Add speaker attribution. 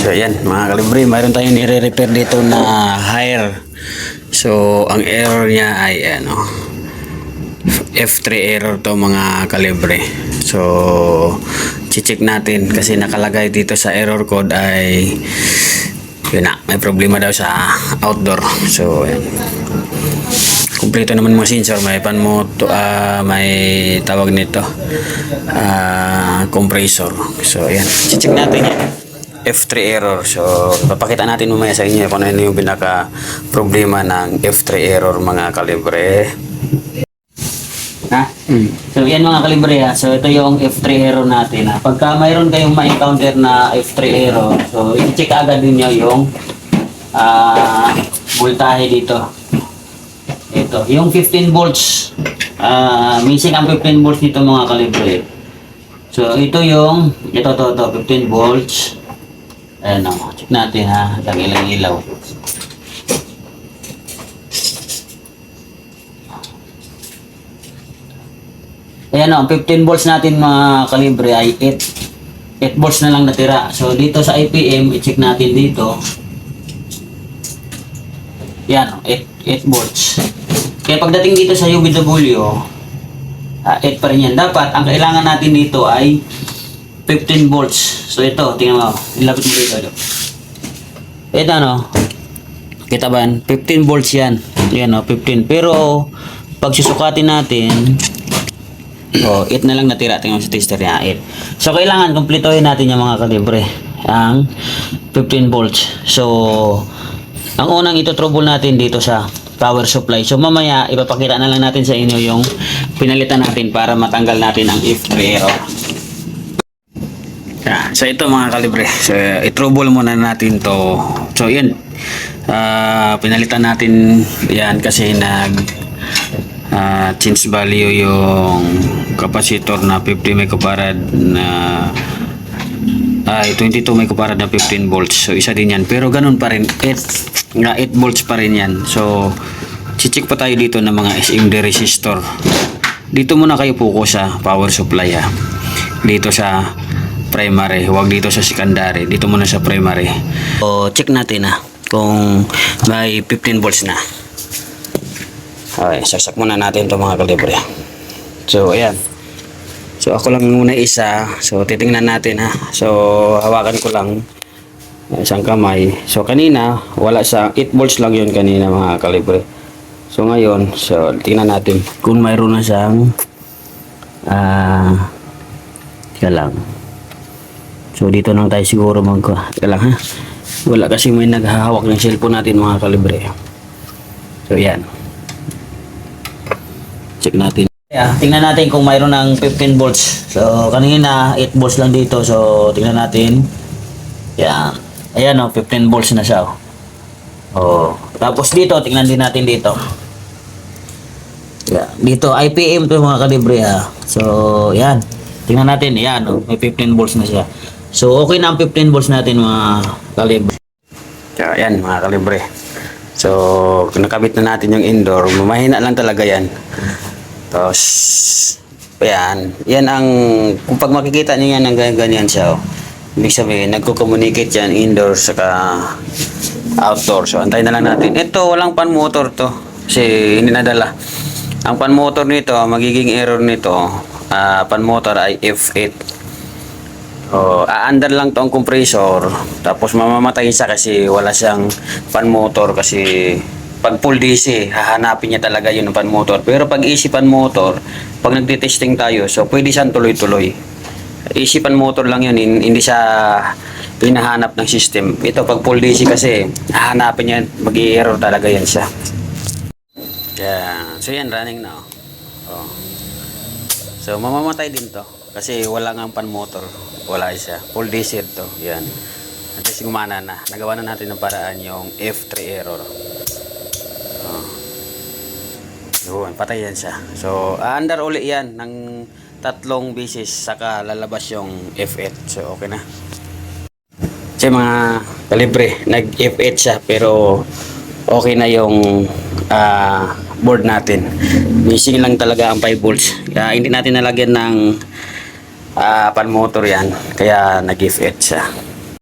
Speaker 1: So yan mga kalibre, mayroon tayong nire-repair dito na hire. So ang error niya ay ano, F3 error to mga kalibre. So check natin kasi nakalagay dito sa error code ay yun na, may problema daw sa outdoor. So yan, kumpleto naman mga sensor, may may tawag nito compressor. So ayan, check natin yan, F3 error. So papakita natin mamaya sa inyo kung ano yung pinaka problema ng F3 error mga kalibre. So yan mga kalibre ha. So ito yung F3 error natin ha. Pagka mayroon kayong ma-encounter na F3 error, so i-check agad niyo yung voltahe dito. Ito, yung 15 volts. Missing ang 15 volts dito mga kalibre. So ito yung ito 15 volts. Ayan o, check natin ha, ilang ilaw. Ayan o, 15 volts natin mga kalibre ay 8 volts na lang natira. So dito sa IPM, i-check natin dito. Yan o, 8 volts. Kaya pagdating dito sa UVW, 8 pa rin yan. Dapat, ang kailangan natin dito ay 15 volts. So ito, tingnan mo. Ilapit mo dito. Ito ano. Kita ba yan? 15 volts yan. Yan o, 15. Pero, pag susukatin natin, 8 na lang natira. Tingnan mo sa tester niya, 8. So, kailangan kumpletohin natin yung mga kalibre. Ang 15 volts. So, ang unang ito-trouble natin dito sa power supply. So, mamaya, ipapakita na lang natin sa inyo yung pinalitan natin para matanggal natin ang F3 error. So ito mga kalibre, so i-trouble muna natin to. So yan, pinalitan natin yan kasi change value yung capacitor na 50 microfarad na 22 microfarad na 15 volts. So isa din yan, pero ganun pa rin, 8 volts pa rin yan. So check pa tayo dito ng mga SMD resistor. Dito muna kayo focus sa power supply ha. Dito sa primary, huwag dito sa secondary, dito muna sa primary. So check natin kung may 15 volts na. Okay, saksak muna natin to mga kalibre. So ayan, so ako lang muna isa. So titingnan natin ha. So hawakan ko lang isang kamay. So kanina wala sa 8 volts lang yun kanina mga kalibre. So ngayon, so tingnan natin kung mayroon na siyang teka lang. So dito lang tayo siguro teka lang ha. Wala kasi may naghahawak ng cellphone natin mga kalibre. So yan, check natin. Tingnan natin kung mayroon ng 15 volts. So kanina 8 volts lang dito. So tingnan natin. Yan. Ayan o, 15 volts na siya. Tapos dito, tingnan din natin dito. Yan. Dito IPM to mga kalibre ha. So yan. Tingnan natin. Yan o, may 15 volts na siya. So, okay na ang 15 volts natin mga kalibre. So, ayan mga kalibre. So, kung nakabit na natin yung indoor, mahina lang talaga yan. Tapos, ayan. Yan ang, kung pag makikita niyo yan, ng ganyan siya. Ibig sabihin, nagko-communicate yan indoor saka outdoor. So, antayin na lang natin. Ito, walang pan motor to. Kasi, hindi nadala. Ang pan motor nito, magiging error nito, pan motor ay F8. Aandar lang to ang compressor, tapos mamamatay siya kasi wala siyang fan motor. Kasi pag full DC hahanapin niya talaga yun ng fan motor, pero pag AC fan motor, pag nagtitesting tayo, so pwede siyang tuloy-tuloy. AC fan motor lang yun, hindi siya hinahanap ng system. Ito pag full DC kasi hahanapin niya, mag-i-error talaga yan siya. So yan, running na. So mamamatay din to kasi wala nga pan motor, wala siya, full DC to. Yan, at least gumana na, nagawa na natin ng paraan yung F3 error. Yun, patay yan siya. So under uli yan ng 3 beses saka lalabas yung F8. So okay na. So mga kalibre, nag F8 siya pero okay na yung board natin. Missing lang talaga ang 5 volts. Kaya hindi natin nalagyan ng pan motor yan, kaya nag F8 siya.